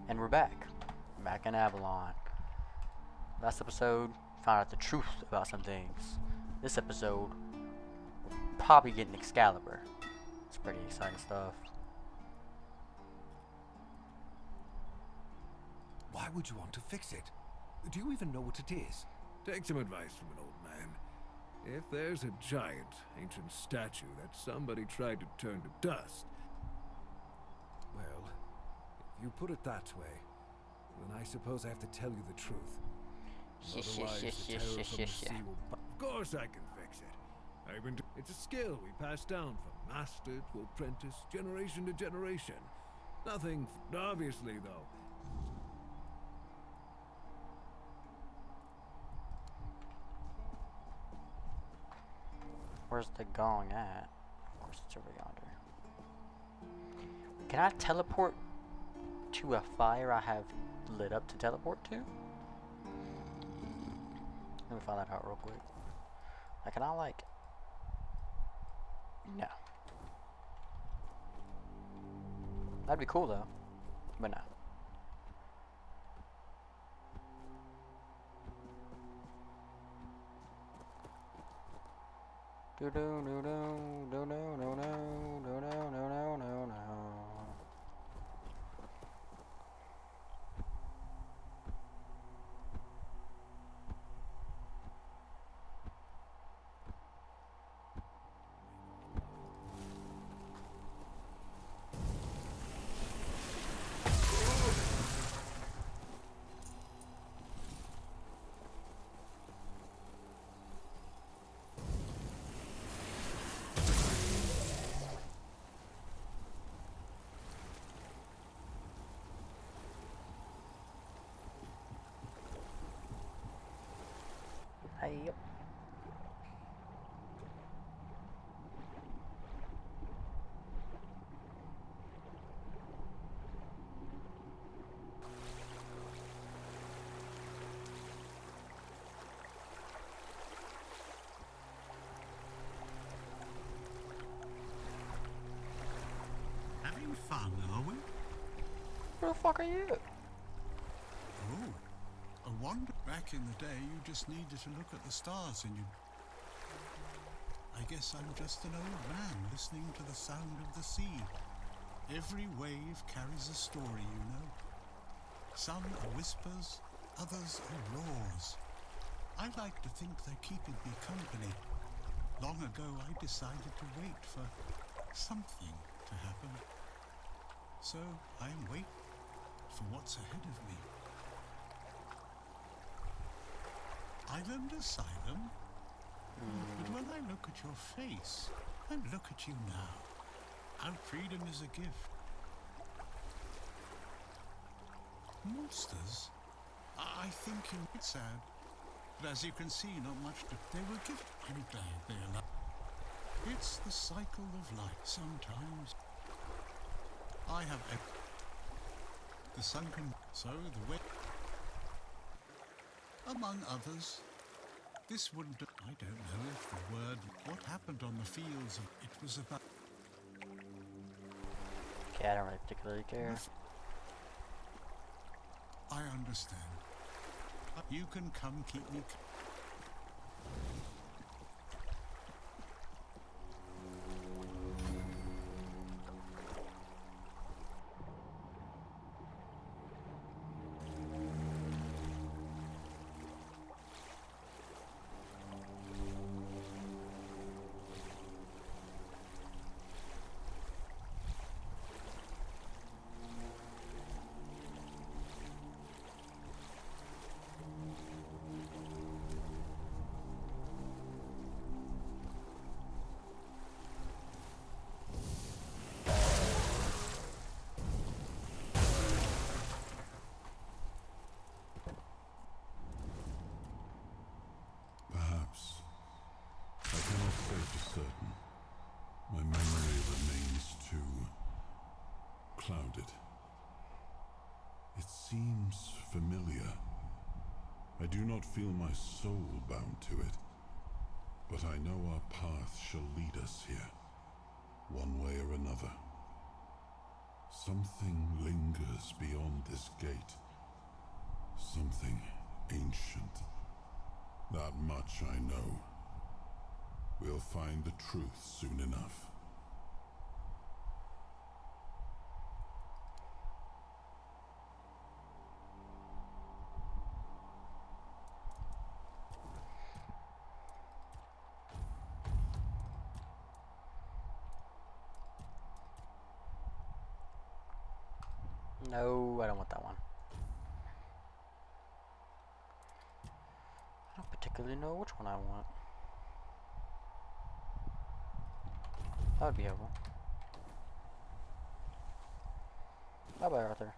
And we're back. Back in Avalon. Last episode, found out the truth about some things. This episode, we're probably getting Excalibur. It's pretty exciting stuff. Why would you want to fix it? Do you even know what it is? Take some advice from an old man. If there's a giant, ancient statue that somebody tried to turn to dust... Well, if you put it that way, then I suppose I have to tell you the truth. Otherwise, the terror from the sea will... Of course I can fix it. It's a skill we pass down from master to apprentice, generation to generation. Nothing... Obviously, though. Where's the gong at? Of course it's over yonder. Can I teleport to a fire I have lit up to teleport to? Let me find that out real quick. Like, can I, like... No. That'd be cool, though. But no. Do do do do do do do do do do do do do. Hey, Having fun, are we? where the fuck are you? Oh, a wonder. Back in the day, you just needed to look at the stars and you... I guess I'm just an old man listening to the sound of the sea. Every wave carries a story, you know. Some are whispers, others are roars. I like to think they're keeping me company. Long ago, I decided to wait for something to happen. So I'm waiting for what's ahead of me. Island Asylum? But when I look at your face, and look at you now, our freedom is a gift. Monsters? I think it's sad. But as you can see, not much they were given. I'm glad they're alive. It's the cycle of life. Sometimes I have the sunken, so the wet. Among others, this wouldn't... I don't know if the word... What happened on the fields, it was about... Okay, I don't really particularly care. I understand. You can come keep me... My memory remains too clouded. It seems familiar. I do not feel my soul bound to it, but I know our path shall lead us here, one way or another. Something lingers beyond this gate. Something ancient. That much I know. We'll find the truth soon enough. No, I don't want that one. I don't particularly know which one I want. That would be helpful. Bye bye, Arthur.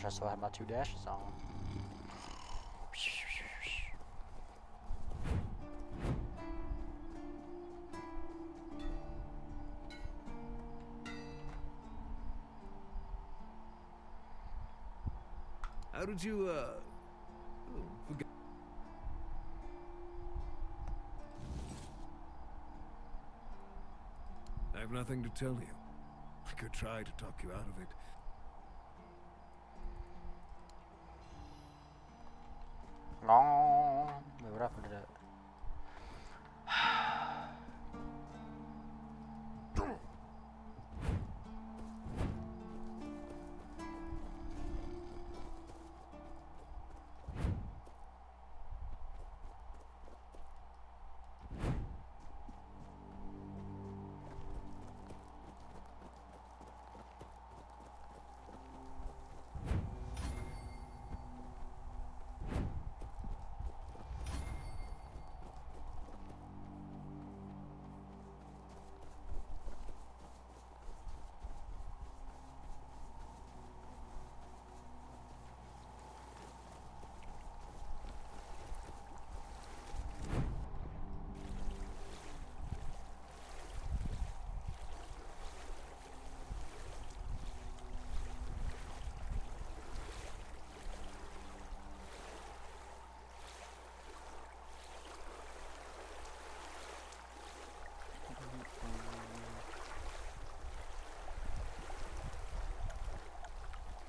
I still have my 2 dashes on. How did you, forget? I have nothing to tell you. I could try to talk you out of it. No, what happened to that?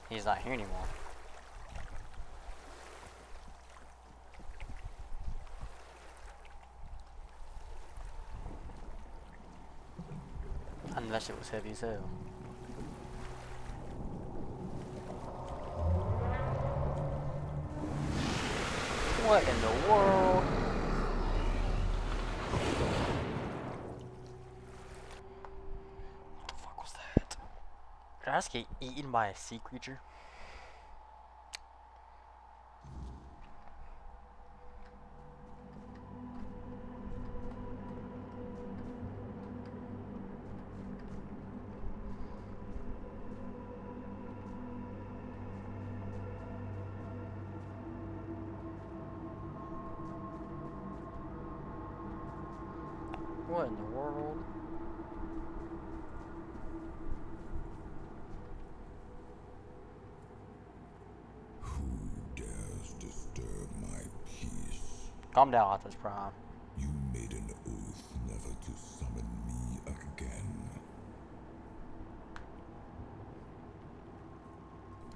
He's not here anymore. And that shit was heavy as hell. What in the world? What the fuck was that? Did I just get eaten by a sea creature? What in the world? Who dares disturb my peace? Calm down, Optimus Prime. You made an oath never to summon me again.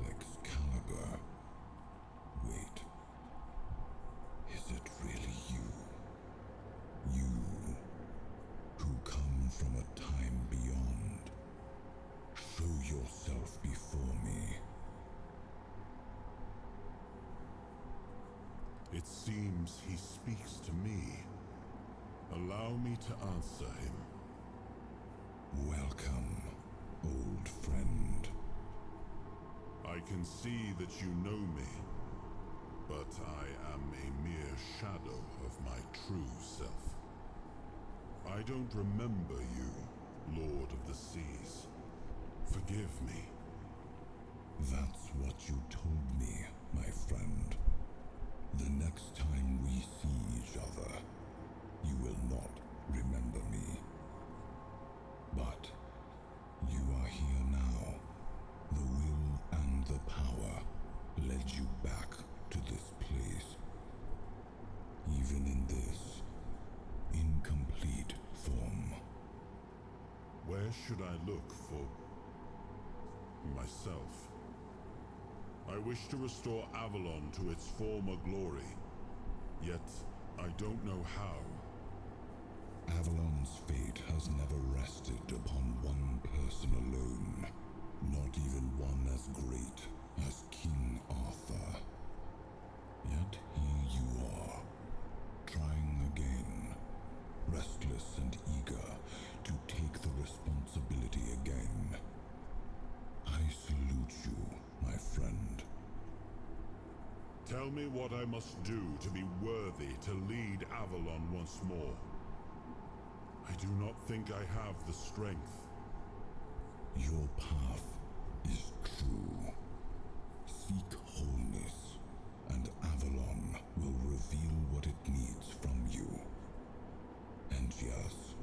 Excalibur. Wait. Is it really you? You, who come from a time beyond. Show yourself before me. It seems he speaks to me. Allow me to answer him. Welcome, old friend. I can see that you know me, but I am a mere shadow of my true self. I don't remember you, Lord of the Seas. Forgive me. That's what you told me, my friend. The next time we see each other, you will not remember me. But you are here now. The will and the power led you back to this place. Even in this incomplete form. Where should I look for myself? I wish to restore Avalon to its former glory, yet I don't know how. Avalon's fate has never rested upon one person alone, not even one as great as King Arthur. Yet here you are, trying again, restless and eager to take the responsibility again. I salute you, my friend. Tell me what I must do to be worthy to lead Avalon once more. I do not think I have the strength. Your path is true. Seek wholeness, and Avalon will reveal what it needs from you. And yes,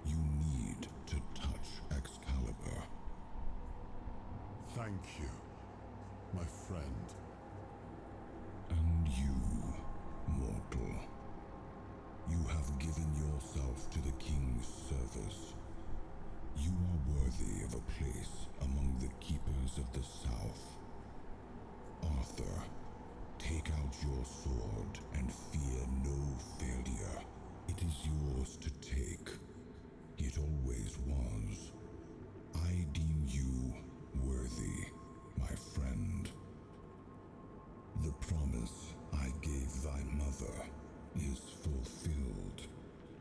you need to touch Excalibur. Thank you, my friend. And you, mortal. You have given yourself to the King's service. You are worthy of a place among the keepers of the South. Arthur, take out your sword and fear no failure. It is yours to take. It always was. I deem you worthy, my friend. The promise I gave thy mother is fulfilled,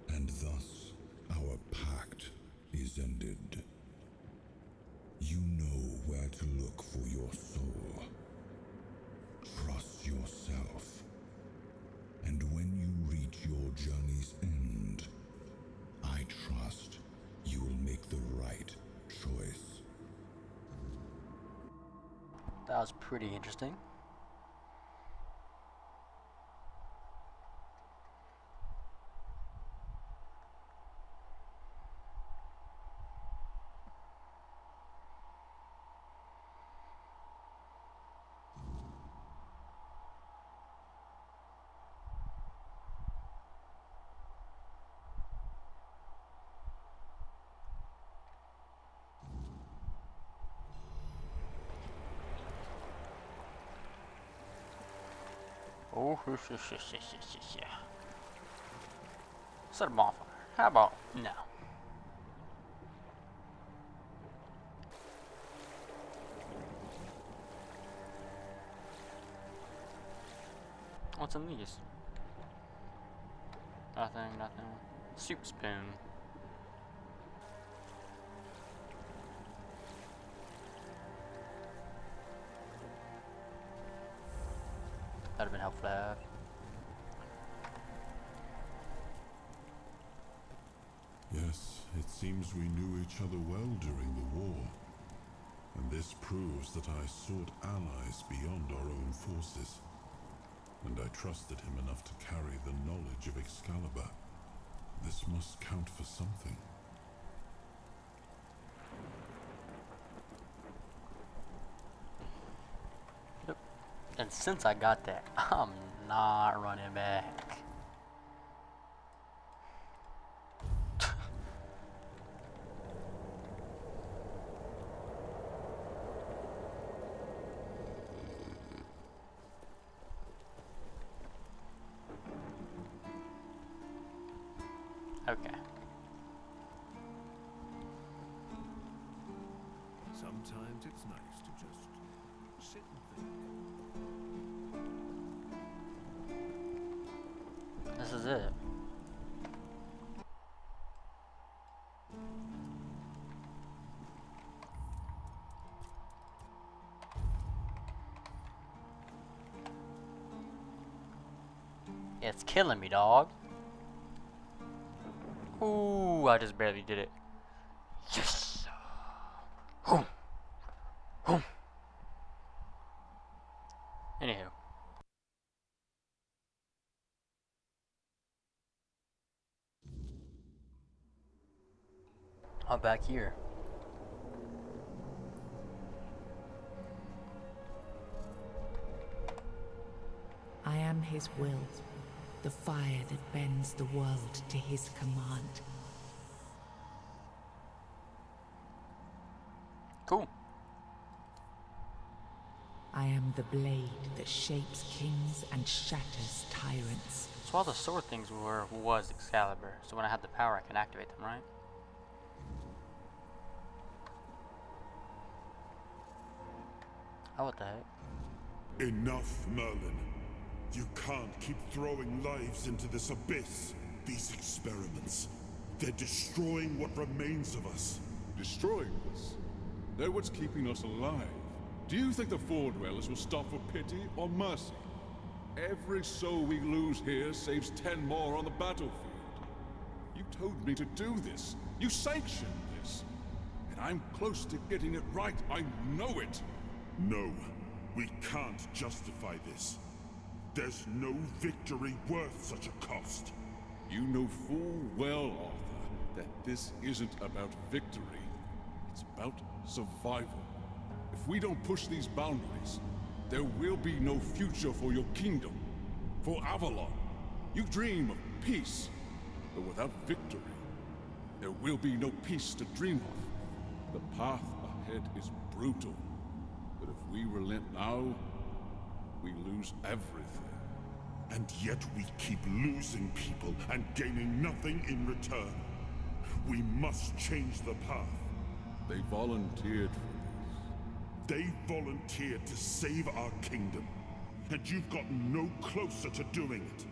and thus our pact is ended. You know where to look for your soul. Trust yourself. And when you reach your journey's end, I trust you will make the right choice. That was pretty interesting. Oh, yeah. Set them off. How about no? What's in these? Nothing, nothing. Soup spoon. That'd have been helpful to have. Yes, it seems we knew each other well during the war. And this proves that I sought allies beyond our own forces. And I trusted him enough to carry the knowledge of Excalibur. This must count for something. Yep. And since I got that, I'm not running back. Okay. Sometimes it's nice to just sit and think. This is it. It's killing me, dog. Ooh, Ooh, I just barely did it. Yes! Boom! Boom! Anywho. I'm back here. I am his will, the fire that bends the world to his command. Cool. I am the blade that shapes kings and shatters tyrants. So all the sword things was Excalibur. So when I have the power, I can activate them, right? Oh, what the heck? Enough, Merlin. You can't keep throwing lives into this abyss. These experiments, they're destroying what remains of us. Destroying us? They're what's keeping us alive. Do you think the Four Dwellers will stop for pity or mercy? Every soul we lose here saves 10 more on the battlefield. You told me to do this. You sanctioned this. And I'm close to getting it right. I know it. No, we can't justify this. There's no victory worth such a cost. You know full well, Arthur, that this isn't about victory. It's about survival. If we don't push these boundaries, there will be no future for your kingdom, for Avalon. You dream of peace, but without victory, there will be no peace to dream of. The path ahead is brutal, but if we relent now, we lose everything. And yet we keep losing people and gaining nothing in return. We must change the path. They volunteered for They volunteered to save our kingdom, and you've gotten no closer to doing it.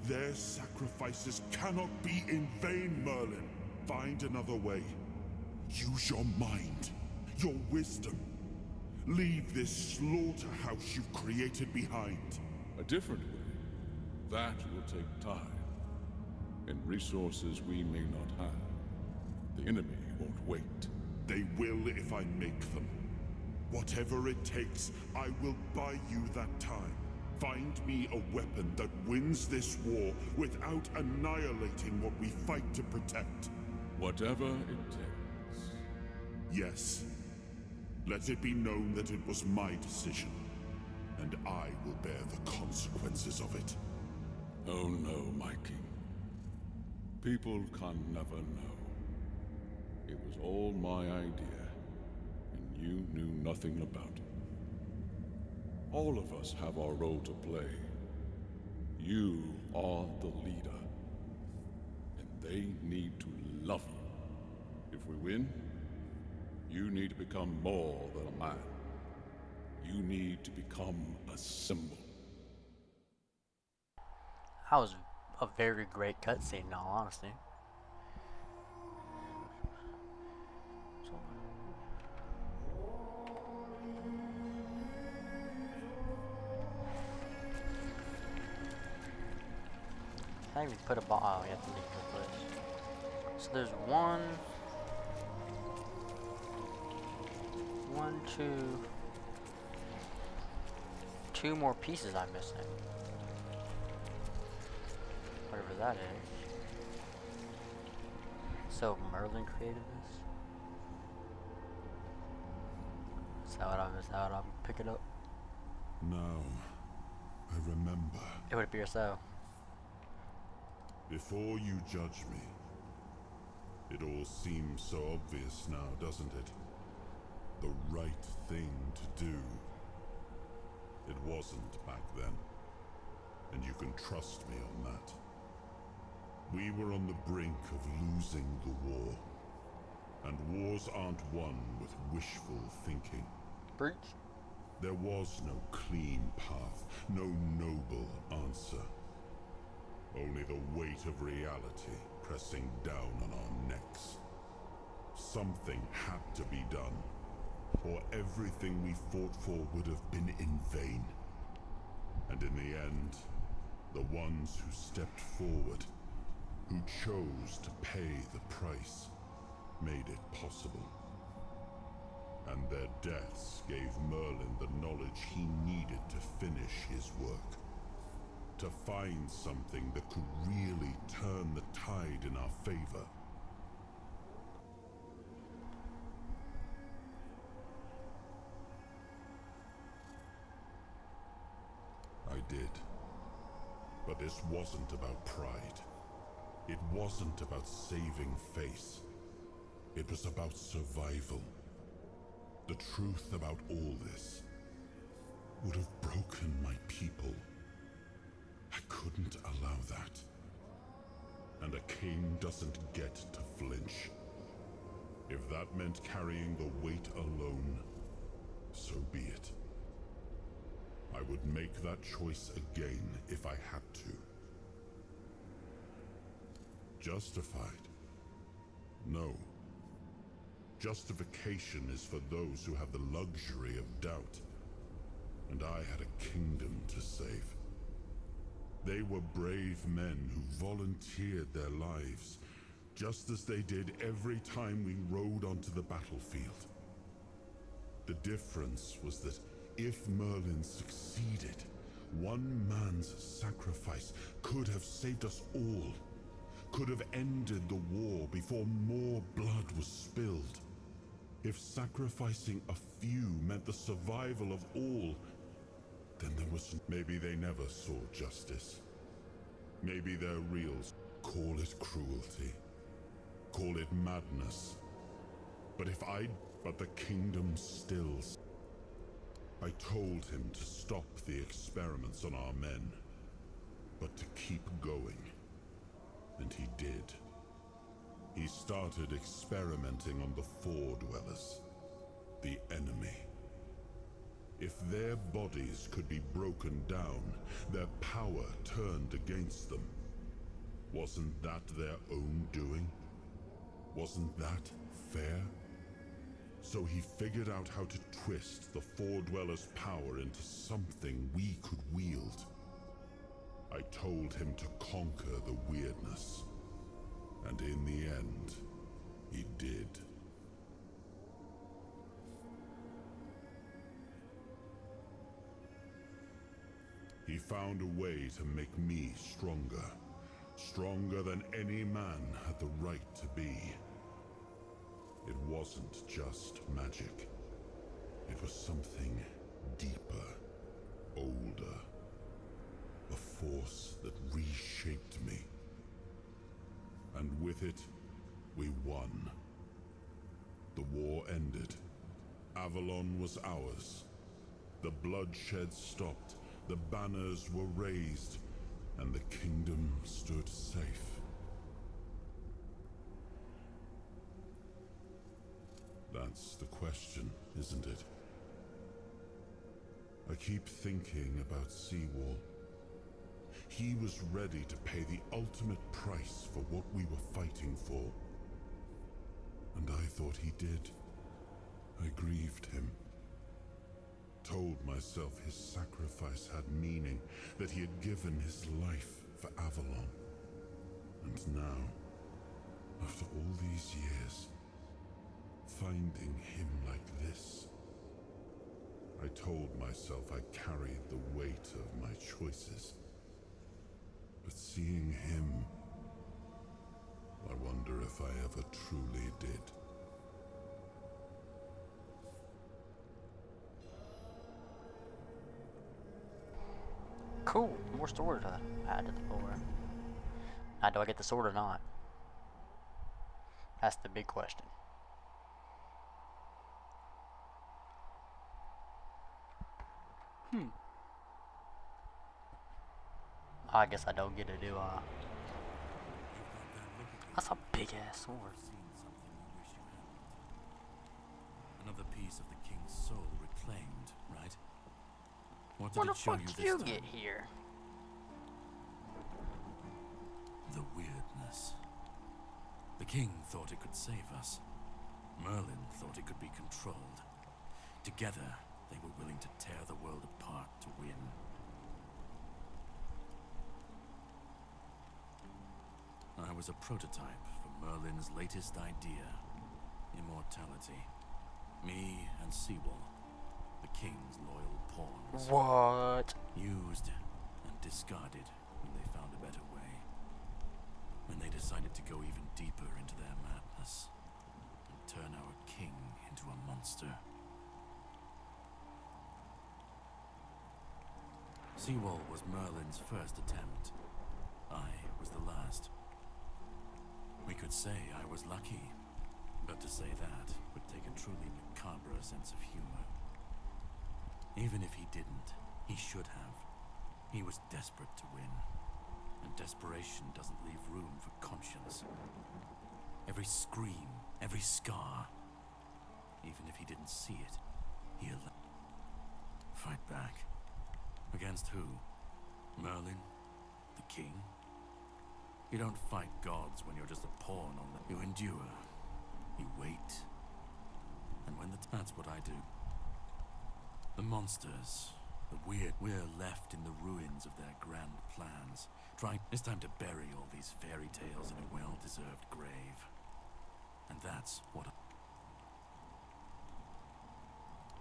Their sacrifices cannot be in vain, Merlin. Find another way. Use your mind, your wisdom. Leave this slaughterhouse you've created behind. a different way. That will take time, and resources we may not have. The enemy won't wait. They will if I make them. Whatever it takes, I will buy you that time. Find me a weapon that wins this war without annihilating what we fight to protect. Whatever it takes. Yes. Let it be known that it was my decision, and I will bear the consequences of it. Oh no, my king. People can never know. It was all my idea, and you knew nothing about it. All of us have our role to play. You are the leader, and they need to love you. If we win, you need to become more than a man. You need to become a symbol. That was a very great cutscene, in all honesty. How do you put a ball? Oh, you have to leave the place. So there's one, two more pieces I'm missing. Whatever that is. So Merlin created this? Is that what I missed out? I'm picking up. Now, I remember. It would appear so. Before you judge me, it all seems so obvious now, doesn't it? The right thing to do. It wasn't back then, and you can trust me on that. We were on the brink of losing the war, and wars aren't won with wishful thinking. Breach? There was no clean path, no noble answer. Only the weight of reality pressing down on our necks. Something had to be done, or everything we fought for would have been in vain. And in the end, the ones who stepped forward, who chose to pay the price, made it possible. And their deaths gave Merlin the knowledge he needed to finish his work. To find something that could really turn the tide in our favor. I did. But this wasn't about pride. It wasn't about saving face. It was about survival. The truth about all this would have broken my people. I couldn't allow that. And a king doesn't get to flinch. If that meant carrying the weight alone, so be it. I would make that choice again if I had to. Justified? No. Justification is for those who have the luxury of doubt. And I had a kingdom to save. They were brave men who volunteered their lives, just as they did every time we rode onto the battlefield. The difference was that if Merlin succeeded, one man's sacrifice could have saved us all, could have ended the war before more blood was spilled. If sacrificing a few meant the survival of all, then there was... Maybe they never saw justice. Maybe their reals... Call it cruelty. Call it madness. But the kingdom still... I told him to stop the experiments on our men, but to keep going. And he did. He started experimenting on the Four Dwellers, the enemy. If their bodies could be broken down, their power turned against them. Wasn't that their own doing? Wasn't that fair? So he figured out how to twist the Four Dwellers' power into something we could wield. I told him to conquer the weirdness. And in the end, he did. He found a way to make me stronger. Stronger than any man had the right to be. It wasn't just magic. It was something deeper, older. A force that reshaped me. And with it, we won. The war ended. Avalon was ours. The bloodshed stopped. The banners were raised. And the kingdom stood safe. That's the question, isn't it? I keep thinking about Seawall. He was ready to pay the ultimate price for what we were fighting for. And I thought he did. I grieved him. Told myself his sacrifice had meaning, that he had given his life for Avalon. And now, after all these years, finding him like this, I told myself I carried the weight of my choices. But seeing him, I wonder if I ever truly did. Cool, more sword to add to the board. Now, do I get the sword or not? That's the big question. I guess I don't get it, do I? That's a big ass sword. Another piece of the king's soul reclaimed, right? What What did the it show fuck you did this you time? get here? The weirdness. The king thought it could save us. Merlin thought it could be controlled. Together, they were willing to tear the world apart to win. I was a prototype for Merlin's latest idea, immortality. Me and Seawall, the king's loyal pawns. What? Used and discarded when they found a better way. When they decided to go even deeper into their madness and turn our king into a monster. Seawall was Merlin's first attempt. I was the last. We could say I was lucky, but to say that would take a truly macabre sense of humor. Even if he didn't, he should have. He was desperate to win, and desperation doesn't leave room for conscience. Every scream, every scar, even if he didn't see it, he allowed. Fight back. Against who? Merlin? The king? You don't fight gods when you're just a pawn on them. You endure. You wait. And when that's what I do. The monsters, the weird, we're left in the ruins of their grand plans. It's time to bury all these fairy tales in a well-deserved grave. And that's what...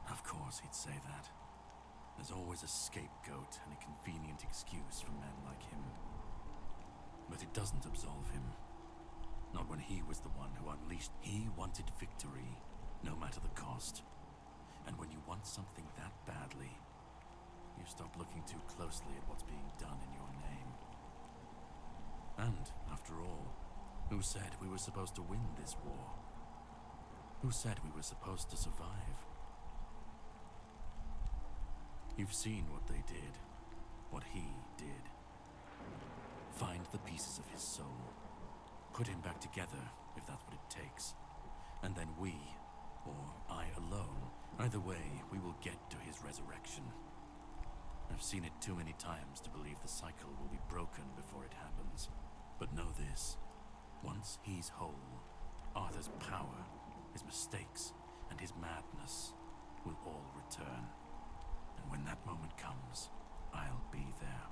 Of course he'd say that. There's always a scapegoat and a convenient excuse for men like him. But it doesn't absolve him. Not when he was the one who unleashed. He wanted victory, no matter the cost. And when you want something that badly, you stop looking too closely at what's being done in your name. And, after all, who said we were supposed to win this war? Who said we were supposed to survive? You've seen what they did, what he did. Find the pieces of his soul, put him back together, if that's what it takes, and then we, or I alone, either way, we will get to his resurrection. I've seen it too many times to believe the cycle will be broken before it happens. But know this, once he's whole, Arthur's power, his mistakes, and his madness will all return. And when that moment comes, I'll be there.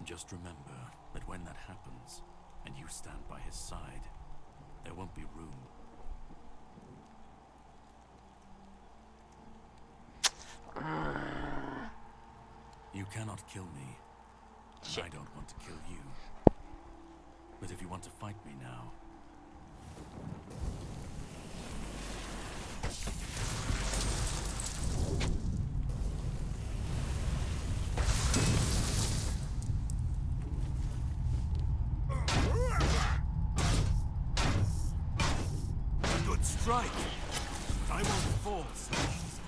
Just remember that when that happens, and you stand by his side, there won't be room. You cannot kill me, and I don't want to kill you. But if you want to fight me now... Good strike! I won't fall so easily.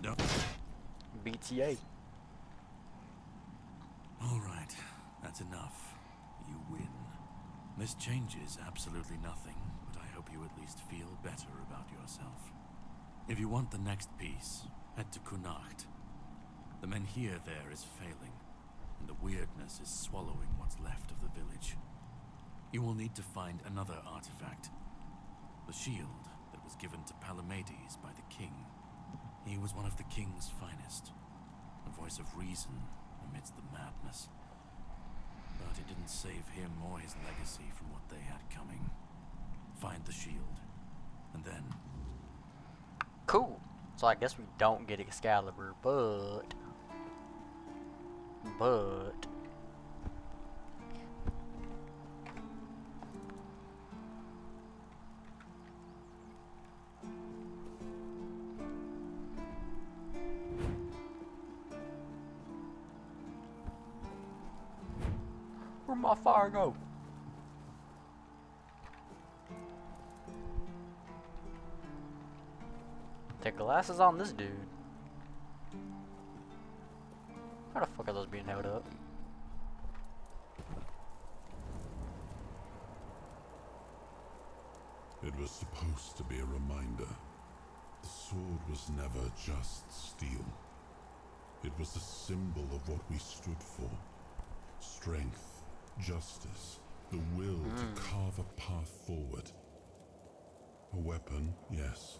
No. BTA. All right, that's enough. You win. This changes absolutely nothing, but I hope you at least feel better about yourself. If you want the next piece, head to Connacht. The Menhir there is failing, and the weirdness is swallowing what's left of the village. You will need to find another artifact. The shield that was given to Palamedes by the king. He was one of the king's finest, a voice of reason amidst the madness. But it didn't save him or his legacy from what they had coming. Find the shield, and then... Cool. So I guess we don't get Excalibur, but... Where'd my fire go? Take glasses on this dude. How the fuck are those being held up? It was supposed to be a reminder. The sword was never just steel. It was a symbol of what we stood for. Strength, justice, the will to carve a path forward. A weapon, yes,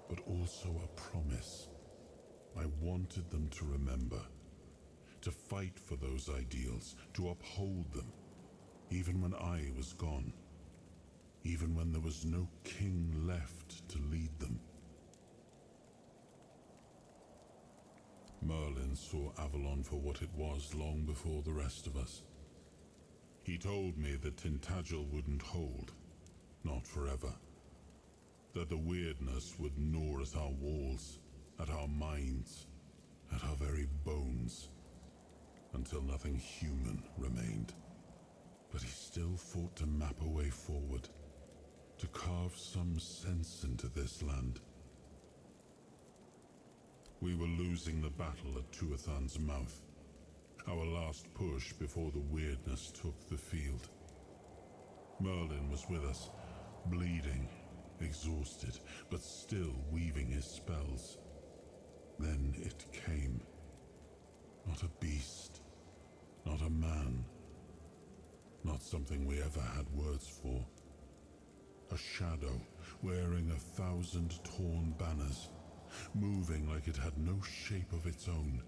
but also a promise. I wanted them to remember to fight for those ideals, to uphold them, even when I was gone, even when there was no king left to lead them. Merlin saw Avalon for what it was long before the rest of us. He told me that Tintagel wouldn't hold, not forever. That the weirdness would gnaw at our walls, at our minds, at our very bones, until nothing human remained. But he still fought to map a way forward, to carve some sense into this land. We were losing the battle at Tuathan's mouth, our last push before the weirdness took the field. Merlin was with us, bleeding, exhausted, but still weaving his spells. Then it came. Not a beast, not a man, not something we ever had words for. A shadow, wearing 1,000 torn banners, moving like it had no shape of its own.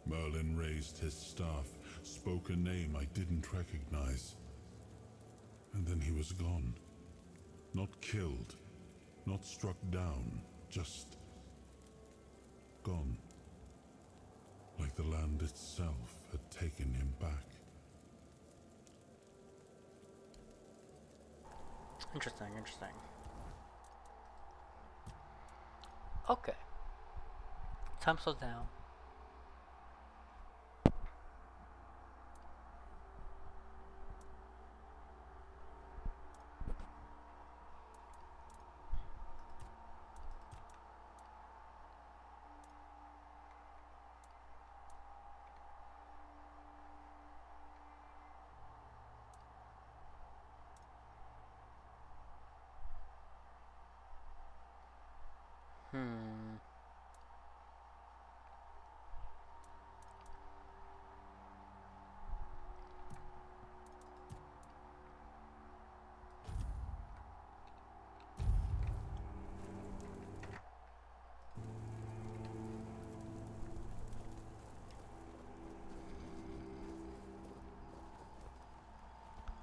Merlin raised his staff, spoke a name I didn't recognize. And then he was gone. Not killed, not struck down, just gone. Like the land itself had taken him back. Interesting, interesting. Okay. Time slows down.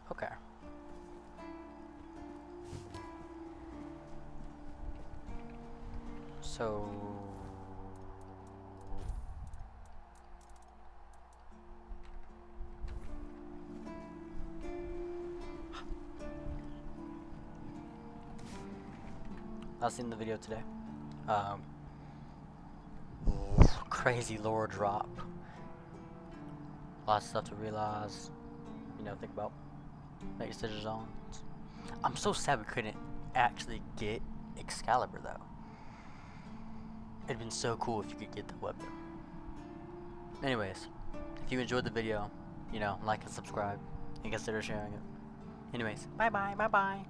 Okay. So I've seen the video today. Crazy lore drop. Lots of stuff to realize, think about, make decisions on. I'm so sad we couldn't actually get Excalibur though. It'd been so cool if you could get the weapon. Anyways, if you enjoyed the video, like and subscribe, and consider sharing it. Anyways, bye bye.